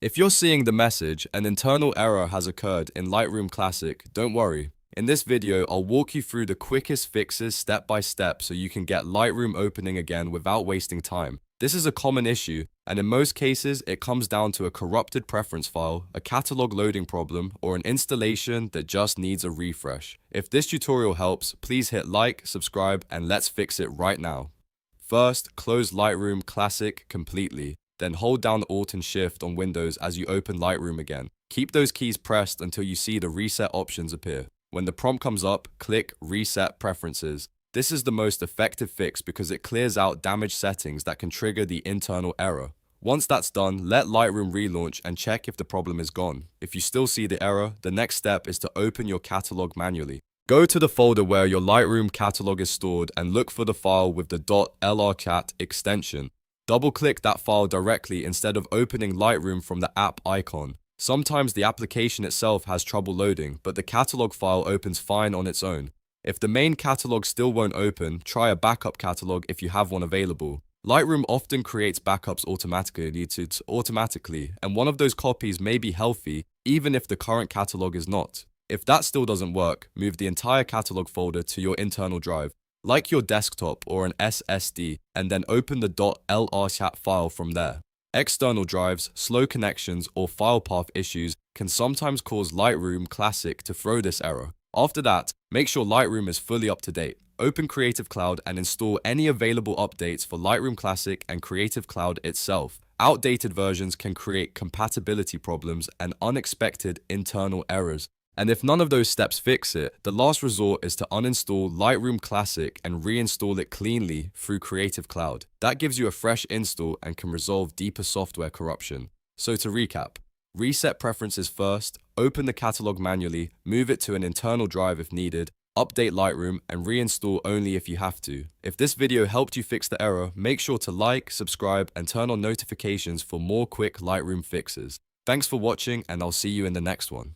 If you're seeing the message, an internal error has occurred in Lightroom Classic, don't worry. In this video, I'll walk you through the quickest fixes step by step so you can get Lightroom opening again without wasting time. This is a common issue, and in most cases, it comes down to a corrupted preference file, a catalog loading problem, or an installation that just needs a refresh. If this tutorial helps, please hit like, subscribe, and let's fix it right now. First, close Lightroom Classic completely. Then hold down Alt and Shift on Windows as you open Lightroom again. Keep those keys pressed until you see the reset options appear. When the prompt comes up, click Reset Preferences. This is the most effective fix because it clears out damaged settings that can trigger the internal error. Once that's done, let Lightroom relaunch and check if the problem is gone. If you still see the error, the next step is to open your catalog manually. Go to the folder where your Lightroom catalog is stored and look for the file with the .lrcat extension. Double-click that file directly instead of opening Lightroom from the app icon. Sometimes the application itself has trouble loading, but the catalog file opens fine on its own. If the main catalog still won't open, try a backup catalog if you have one available. Lightroom often creates backups automatically, and one of those copies may be healthy even if the current catalog is not. If that still doesn't work, move the entire catalog folder to your internal drive, like your desktop or an SSD, and then open the .lrcat file from there. External drives, slow connections, or file path issues can sometimes cause Lightroom Classic to throw this error. After that, make sure Lightroom is fully up to date. Open Creative Cloud and install any available updates for Lightroom Classic and Creative Cloud itself. Outdated versions can create compatibility problems and unexpected internal errors. And if none of those steps fix it, the last resort is to uninstall Lightroom Classic and reinstall it cleanly through Creative Cloud. That gives you a fresh install and can resolve deeper software corruption. So to recap, reset preferences first, open the catalog manually, move it to an internal drive if needed, update Lightroom, and reinstall only if you have to. If this video helped you fix the error, make sure to like, subscribe, and turn on notifications for more quick Lightroom fixes. Thanks for watching, and I'll see you in the next one.